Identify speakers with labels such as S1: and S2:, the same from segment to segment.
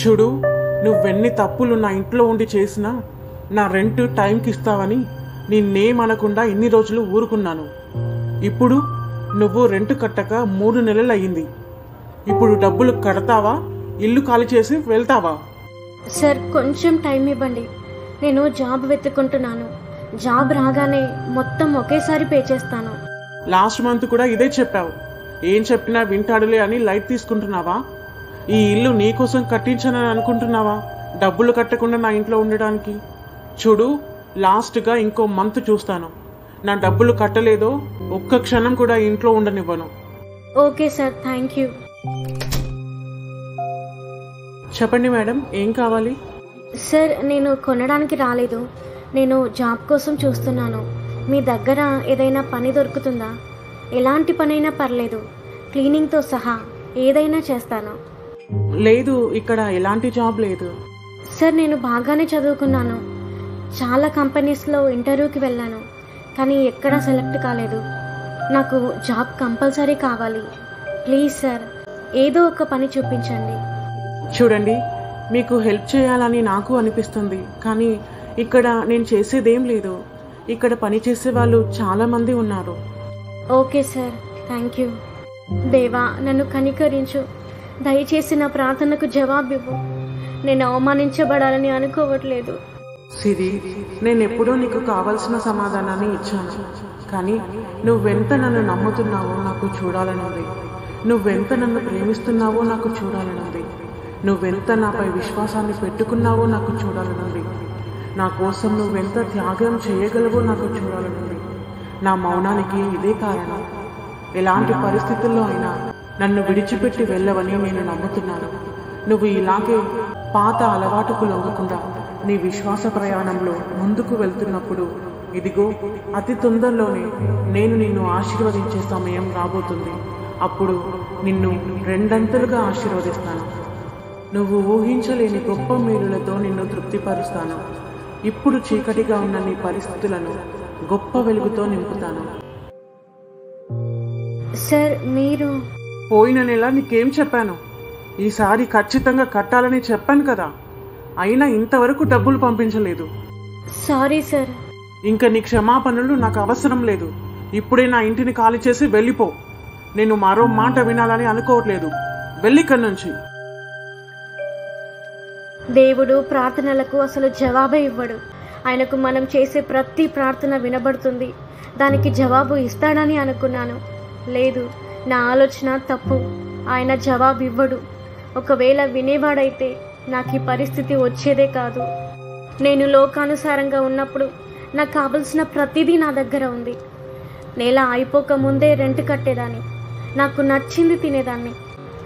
S1: చూడు, నువ్వెన్ని తప్పులు నా ఇంట్లో ఉండి చేసినా నా రెంట్ టైంకి ఇస్తావని నిన్నేమనకుండా ఇన్ని రోజులు ఊరుకున్నాను. ఇప్పుడు నువ్వు రెంట్ కట్టక 3 నెలలు అయ్యింది. ఇప్పుడు డబ్బులు కడతావా, ఇల్లు ఖాళీ చేసి వెళ్తావా?
S2: సార్ కొంచెం టైం ఇవ్వండి. నేను జాబ్ వెతుక్కుంటున్నాను. జాబ్ రాగానే మొత్తం ఒకేసారి పే చేస్తాను.
S1: లాస్ట్ మంత్ కూడా ఇదే చెప్పావు. ఏం చెప్పినా వింటాడులే అని లైట్ తీసుకుంటున్నావా? ఈ ఇల్లు నీకోసం కట్టించానని అనుకుంటున్నావా డబ్బులు కట్టకుండా నా ఇంట్లో ఉండడానికి? చూడు, లాస్ట్గా ఇంకో మంత్ చూస్తాను. నా డబ్బులు కట్టలేదో ఒక్క క్షణం కూడా ఇంట్లో ఉండనివ్వను.
S2: Okay sir, thank you.
S1: చెప్పండి మేడం, ఏం కావాలి?
S2: సార్, నేను కొనడానికి రాలేదు. నేను జాబ్ కోసం చూస్తున్నాను. మీ దగ్గర ఏదైనా పని దొరుకుతుందా? ఎలాంటి పనైనా పర్లేదు, క్లీనింగ్తో సహా ఏదైనా చేస్తాను.
S1: లేదు, ఇక్కడ ఎలాంటి జాబ్ లేదు.
S2: సార్, నేను బాగానే చదువుకున్నాను. చాలా కంపెనీస్లో ఇంటర్వ్యూకి వెళ్ళాను, కానీ ఎక్కడా సెలెక్ట్ కాలేదు. నాకు జాబ్ కంపల్సరీ కావాలి. ప్లీజ్ సార్, ఏదో ఒక పని చూపించండి.
S1: చూడండి, మీకు హెల్ప్ చేయాలని నాకు అనిపిస్తుంది, కానీ ఇక్కడ నేను చేసేదేం లేదు. ఇక్కడ పని చేసే వాళ్ళు చాలామంది ఉన్నారు.
S2: Okay sir, thank you. దేవా, నన్ను కనికరించు. దయచేసి నా ప్రార్థనకు జవాబివ్వు. నేను అవమానించబడాలని అనుకోవట్లేదు.
S1: సిరి, నేనెప్పుడో నీకు కావలసిన సమాధానాన్ని ఇచ్చాను, కానీ నువ్వెంత నన్ను నమ్ముతున్నావో నాకు చూడాలనుంది. నువ్వెంత నన్ను ప్రేమిస్తున్నావో నాకు చూడాలనుంది. నువ్వెంత నాపై విశ్వాసాన్ని పెట్టుకున్నావో నాకు చూడాలనుంది. నా కోసం నువ్వెంత త్యాగం చేయగలవో నాకు చూడాలనుంది. నా మౌనానికి ఇదే కారణం. ఎలాంటి పరిస్థితుల్లో అయినా నన్ను విడిచిపెట్టి వెళ్ళవని నేను నమ్ముతున్నాను. నువ్వు ఇలాగే పాత అలవాటుకు లొంగకుండా నీ విశ్వాస ప్రయాణంలో ముందుకు వెళ్తున్నప్పుడు ఇదిగో అతి తొందరలోనే నేను నిన్ను ఆశీర్వదించే సమయం రాబోతుంది. అప్పుడు నిన్ను రెండంతలుగా ఆశీర్వదిస్తాను. నువ్వు ఊహించలేని గొప్ప మేలులతో నిన్ను తృప్తిపరుస్తాను. ఇప్పుడు చీకటిగా ఉన్న నీ పరిస్థితులను గొప్ప వెలుగుతో నింపుతాను.
S2: సార్, మీరు
S1: పోయిన నెల నీకేం చెప్పాను? ఈసారి ఖచ్చితంగా కట్టాలని చెప్పాను కదా. అయినా ఇంతవరకు డబ్బులు పంపించలేదు.
S2: Sorry sir.
S1: ఇంకా నీ క్షమాపణలు నాకు అవసరం లేదు. ఇప్పుడే నా ఇంటిని ఖాళీ చేసి వెళ్ళిపో. నేను మరో మాట వినాలని అనుకోవట్లేదు. వెళ్ళిక్కడి నుంచి.
S2: దేవుడు ప్రార్థనలకు అసలు జవాబే ఇవ్వడు. ఆయనకు మనం చేసే ప్రతి ప్రార్థన వినబడుతుంది. దానికి జవాబు ఇస్తాడని అనుకున్నాను. లేదు, నా ఆలోచన తప్పు. ఆయన జవాబు ఇవ్వడు. ఒకవేళ వినేవాడైతే నాకు ఈ పరిస్థితి వచ్చేదే కాదు. నేను లోకానుసారంగా ఉన్నప్పుడు నాకు కావలసిన ప్రతిదీ నా దగ్గర ఉంది. నెల అయిపోక ముందే రెంట్ కట్టేదాన్ని. నాకు నచ్చింది తినేదాన్ని.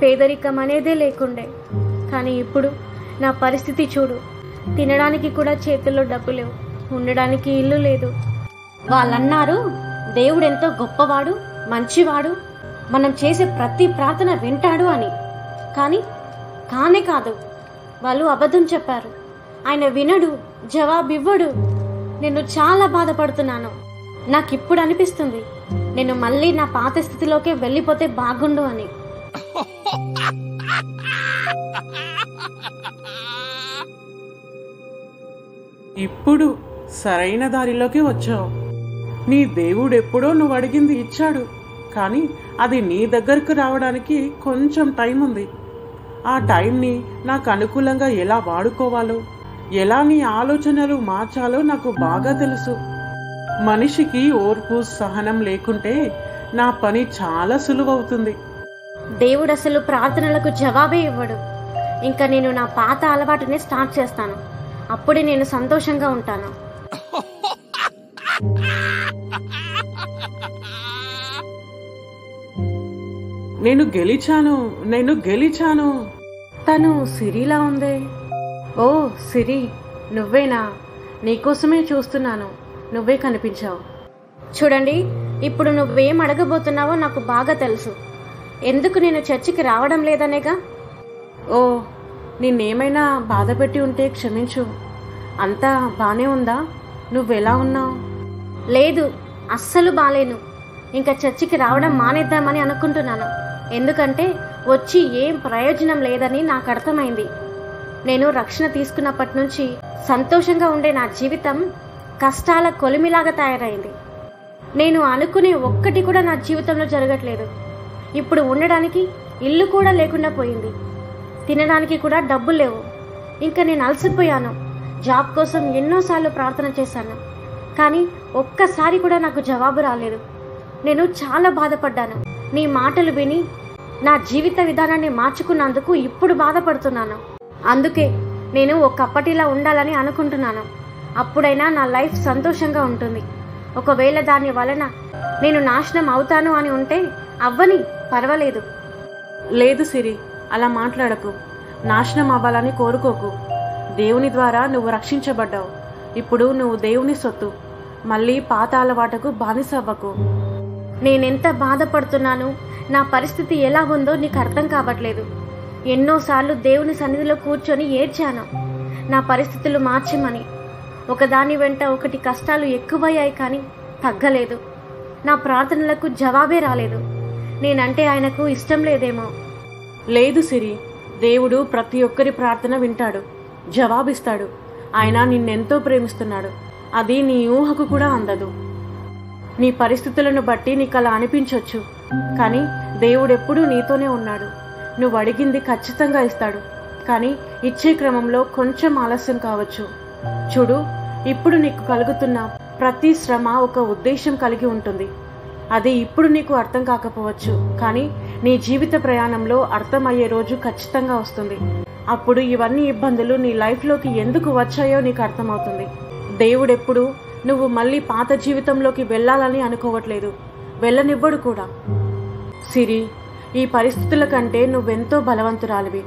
S2: పేదరికం అనేదే లేకుండే. కానీ ఇప్పుడు నా పరిస్థితి చూడు. తినడానికి కూడా చేతుల్లో డబ్బు లేవు. ఉండడానికి ఇల్లు లేదు. వాళ్ళన్నారు దేవుడెంతో గొప్పవాడు, మంచివాడు, మనం చేసే ప్రతి ప్రార్థన వింటాడు అని. కానీ కానే కాదు. వాళ్ళు అబద్ధం చెప్పారు. ఆయన వినడు, జవాబివ్వడు. నేను చాలా బాధపడుతున్నాను. నాకు ఇప్పుడు అనిపిస్తుంది నేను మళ్ళీ నా పాత స్థితిలోకే వెళ్ళిపోతే బాగుండు అని.
S1: ఇప్పుడు సరైన దారిలోకి వచ్చావు. నీ దేవుడు ఎప్పుడో నువ్వు అడిగింది ఇచ్చాడు, కానీ అది నీ దగ్గరకు రావడానికి కొంచెం టైం ఉంది. ఆ టైంని నాకు అనుకూలంగా ఎలా వాడుకోవాలో, ఎలా నీ ఆలోచనలు మార్చాలో నాకు బాగా తెలుసు. మనిషికి ఓర్పు సహనం లేకుంటే నా పని చాలా సులువవుతుంది.
S2: దేవుడు అసలు ప్రార్థనలకు జవాబే ఇవ్వడు. ఇంకా నేను నా పాత అలవాటుని స్టార్ట్ చేస్తాను. అప్పుడే నేను సంతోషంగా ఉంటాను.
S1: నేను గెలిచాను. తను సిరిలా ఉందే. ఓ సిరి, నువ్వేనా? నీకోసమే చూస్తున్నాను. నువ్వే కనిపించావు.
S2: చూడండి, ఇప్పుడు నువ్వేం అడగబోతున్నావో నాకు బాగా తెలుసు. ఎందుకు నేను చర్చికి రావడం లేదనేగా.
S1: ఓ, నిన్నేమైనా బాధ పెట్టి ఉంటే క్షమించు. అంతా బానే ఉందా? నువ్వెలా ఉన్నావు?
S2: లేదు, అస్సలు బాలేను. ఇంకా చర్చికి రావడం మానేద్దామని అనుకుంటున్నాను. ఎందుకంటే వచ్చి ఏం ప్రయోజనం లేదని నాకు అర్థమైంది. నేను రక్షణ తీసుకున్నప్పటి నుంచి సంతోషంగా ఉండే నా జీవితం కష్టాల కొలిమిలాగా తయారైంది. నేను అనుకునే ఒక్కటి కూడా నా జీవితంలో జరగట్లేదు. ఇప్పుడు ఉండడానికి ఇల్లు కూడా లేకుండా పోయింది. తినడానికి కూడా డబ్బులు లేవు. ఇంకా నేను అలసిపోయాను. జాబ్ కోసం ఎన్నోసార్లు ప్రార్థన చేశాను, కానీ ఒక్కసారి కూడా నాకు జవాబు రాలేదు. నేను చాలా బాధపడ్డాను. నీ మాటలు విని నా జీవిత విధానాన్ని మార్చుకున్నందుకు ఇప్పుడు బాధపడుతున్నాను. అందుకే నేను ఒకప్పటిలా ఉండాలని అనుకుంటున్నాను. అప్పుడైనా నా లైఫ్ సంతోషంగా ఉంటుంది. ఒకవేళ దాని వలన నేను నాశనం అవుతాను అని ఉంటే అవ్వని, పర్వాలేదు.
S1: లేదు సిరి, అలా మాట్లాడకు. నాశనం అవ్వాలని కోరుకోకు. దేవుని ద్వారా నువ్వు రక్షించబడ్డావు. ఇప్పుడు నువ్వు దేవుని సొత్తు. మళ్ళీ పాత అలవాటుకు బానిస అవ్వకు.
S2: నేనెంత బాధపడుతున్నాను, నా పరిస్థితి ఎలా ఉందో నీకు అర్థం కావట్లేదు. ఎన్నోసార్లు దేవుని సన్నిధిలో కూర్చొని ఏడ్చాను, నా పరిస్థితులు మార్చమని. ఒకదాని వెంట ఒకటి కష్టాలు ఎక్కువయ్యాయి, కానీ తగ్గలేదు. నా ప్రార్థనలకు జవాబే రాలేదు. నేనంటే ఆయనకు ఇష్టం లేదేమో.
S1: లేదు సిరి, దేవుడు ప్రతి ఒక్కరి ప్రార్థన వింటాడు, జవాబిస్తాడు. ఆయన నిన్నెంతో ప్రేమిస్తున్నాడు. అది నీ ఊహకు కూడా అందదు. నీ పరిస్థితులను బట్టి నీకు అలా అనిపించవచ్చు, కానీ దేవుడెప్పుడూ నీతోనే ఉన్నాడు. నువ్వు అడిగింది ఖచ్చితంగా ఇస్తాడు, కానీ ఇచ్చే క్రమంలో కొంచెం ఆలస్యం కావచ్చు. చూడు, ఇప్పుడు నీకు కలుగుతున్న ప్రతి శ్రమ ఒక ఉద్దేశం కలిగి ఉంటుంది. అది ఇప్పుడు నీకు అర్థం కాకపోవచ్చు, కానీ నీ జీవిత ప్రయాణంలో అర్థమయ్యే రోజు ఖచ్చితంగా వస్తుంది. అప్పుడు ఇవన్నీ ఇబ్బందులు నీ లైఫ్లోకి ఎందుకు వచ్చాయో నీకు అర్థమవుతుంది. దేవుడెప్పుడు నువ్వు మళ్ళీ పాత జీవితంలోకి వెళ్ళాలని అనుకోవట్లేదు, వెళ్ళనివ్వడు కూడా. సిరి, ఈ పరిస్థితుల కంటే నువ్వెంతో బలవంతురాలివి.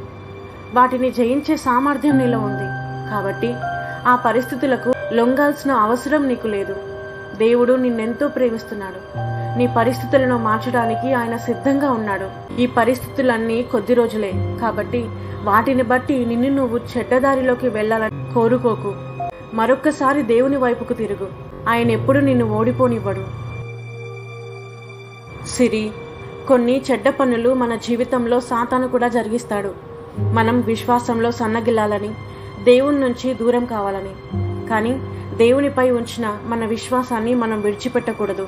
S1: వాటిని జయించే సామర్థ్యం నీలో ఉంది. కాబట్టి ఆ పరిస్థితులకు లొంగాల్సిన అవసరం నీకు లేదు. దేవుడు నిన్నెంతో ప్రేమిస్తున్నాడు. నీ పరిస్థితులను మార్చడానికి ఆయన సిద్ధంగా ఉన్నాడు. ఈ పరిస్థితులన్నీ కొద్ది రోజులే, కాబట్టి వాటిని బట్టి నిన్ను నువ్వు చెడ్డదారిలోకి వెళ్ళాలని కోరుకోకు. మరొక్కసారి దేవుని వైపుకు తిరుగు. ఆయన ఎప్పుడు నిన్ను ఓడిపోనివ్వడు. సిరి, కొన్ని చెడ్డ పనులు మన జీవితంలో సాతాను కూడా జరిగిస్తాడు. మనం విశ్వాసంలో సన్నగిల్లాలని, దేవుని నుంచి దూరం కావాలని. కానీ దేవునిపై ఉంచిన మన విశ్వాసాన్ని మనం విడిచిపెట్టకూడదు.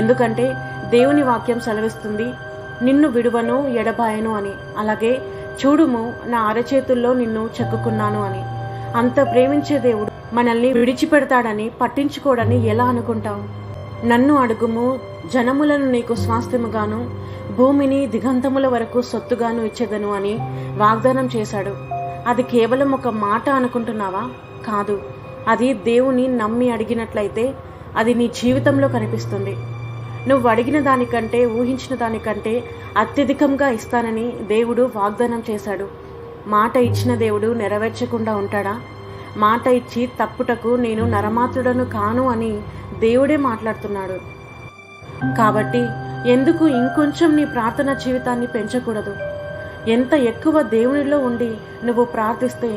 S1: ఎందుకంటే దేవుని వాక్యం సెలవిస్తుంది, నిన్ను విడువను, ఎడబాయను అని. అలాగే చూడుము, నా అరచేతుల్లో నిన్ను చెక్కుకున్నాను అని. అంత ప్రేమించే దేవుడు మనల్ని విడిచిపెడతాడని, పట్టించుకోడని ఎలా అనుకుంటాం? నన్ను అడుగుము, జనములను నీకు స్వాస్థ్యముగాను, భూమిని దిగంతముల వరకు సొత్తుగాను ఇచ్చేదను అని వాగ్దానం చేశాడు. అది కేవలం ఒక మాట అనుకుంటున్నావా? కాదు. అది దేవుని నమ్మి అడిగినట్లయితే అది నీ జీవితంలో కనిపిస్తుంది. నువ్వు అడిగిన దానికంటే, ఊహించిన దానికంటే అత్యధికంగా ఇస్తానని దేవుడు వాగ్దానం చేశాడు. మాట ఇచ్చిన దేవుడు నెరవేర్చకుండా ఉంటాడా? మాట ఇచ్చి తప్పుటకు నేను నరమాత్రుడను కాను అని దేవుడే మాట్లాడుతున్నాడు. కాబట్టి ఎందుకు ఇంకొంచెం నీ ప్రార్థన జీవితాన్ని పెంచకూడదు? ఎంత ఎక్కువ దేవునిలో ఉండి నువ్వు ప్రార్థిస్తే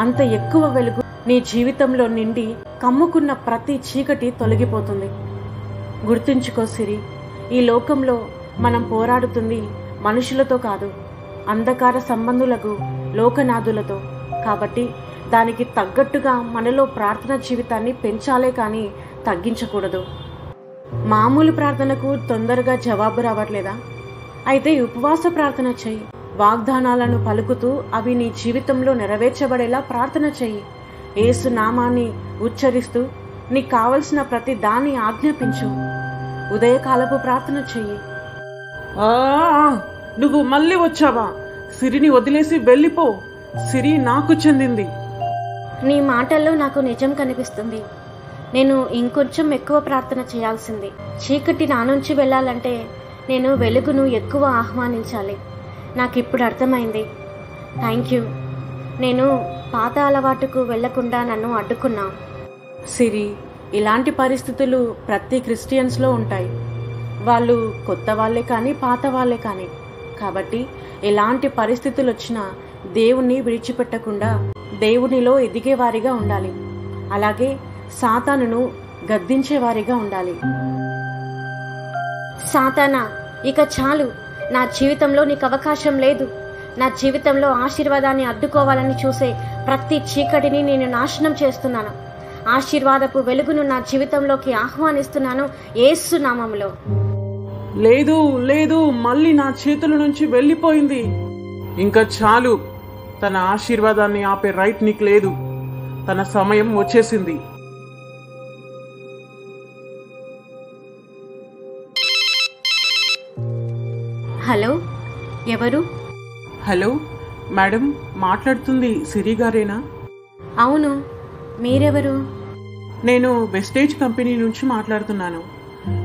S1: అంత ఎక్కువ వెలుగు నీ జీవితంలో నిండి కమ్ముకున్న ప్రతి చీకటి తొలగిపోతుంది. గుర్తుంచుకో సిరి, ఈ లోకంలో మనం పోరాడుతుంది మనుషులతో కాదు, అంధకార సంబంధులకు, లోకనాథులతో. కాబట్టి దానికి తగ్గట్టుగా మనలో ప్రార్థన జీవితాన్ని పెంచాలే కానీ తగ్గించకూడదు. మామూలు ప్రార్థనకు తొందరగా జవాబు రావట్లేదా? అయితే ఉపవాస ప్రార్థన చెయ్యి. వాగ్దానాలను పలుకుతూ అవి నీ జీవితంలో నెరవేర్చబడేలా ప్రార్థన చెయ్యి. యేసు నామాన్ని ఉచ్చరిస్తూ నీకు కావలసిన ప్రతి దాన్ని ఆజ్ఞాపించు. ఉదయకాలపు ప్రార్థన చెయ్యి.
S3: నువ్వు మళ్ళీ వచ్చావా? సిరిని వదిలేసి వెళ్ళిపో. సిరి నాకు చెందింది.
S2: నీ మాటల్లో నాకు నిజం కనిపిస్తుంది. నేను ఇంకొంచెం ఎక్కువ ప్రార్థన చేయాల్సింది. చీకటి నా నుంచి వెళ్ళాలంటే నేను వెలుగును ఎక్కువ ఆహ్వానించాలి. నాకు ఇప్పుడు అర్థమైంది. Thank you. నేను పాత అలవాటుకు వెళ్లకుండా నన్ను అడ్డుకున్నా.
S1: సిరి, ఇలాంటి పరిస్థితులు ప్రతి క్రిస్టియన్స్లో ఉంటాయి. వాళ్ళు కొత్త వాళ్ళే కానీ పాత వాళ్ళే కానీ. కాబట్టి ఎలాంటి పరిస్థితులు వచ్చినా దేవుణ్ణి విడిచిపెట్టకుండా దేవునిలో ఎదిగేవారిగా ఉండాలి. అలాగే సాతానును గద్దించేవారిగా ఉండాలి.
S2: సాతానా, ఇక చాలు. నా జీవితంలో నీకు అవకాశం లేదు. నా జీవితంలో ఆశీర్వాదాన్ని అడ్డుకోవాలని చూసే ప్రతి చీకటిని నేను నాశనం చేస్తున్నాను. ఆశీర్వాదపు వెలుగును నా జీవితంలోకి ఆహ్వానిస్తున్నాను యేసు నామములో.
S3: లేదు లేదు, మళ్ళీ నా చేతుల నుంచి వెళ్ళిపోయింది. ఇంకా చాలు. తన ఆశీర్వాదాన్ని ఆపే రైట్ నీకు లేదు. తన సమయం వచ్చేసింది.
S2: హలో, ఎవరు?
S3: హలో మేడం, మాట్లాడుతుంది సిరి గారేనా?
S2: అవును, మీరెవరు?
S3: నేను వెస్టేజ్ కంపెనీ నుంచి మాట్లాడుతున్నాను.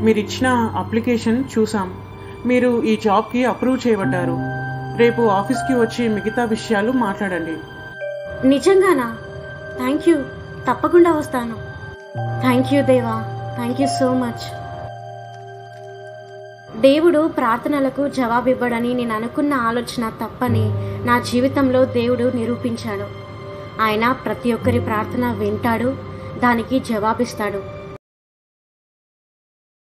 S3: మీరిచ్చిన అప్లికేషన్ చూసాం. మీరు ఈ జాబ్కి అప్రూవ్ చేయబడ్డారు. రేపు ఆఫీస్కి వచ్చి మిగతా విషయాలు మాట్లాడండి.
S2: నిజంగానా? థ్యాంక్ యూ, తప్పకుండా వస్తాను. థ్యాంక్ యూ దేవా, థ్యాంక్ యూ సో మచ్. దేవుడు ప్రార్థనలకు జవాబివ్వడని నేను అనుకున్న ఆలోచన తప్పని నా జీవితంలో దేవుడు నిరూపించాడు. ఆయన ప్రతి ఒక్కరి ప్రార్థన వింటాడు, దానికి జవాబిస్తాడు.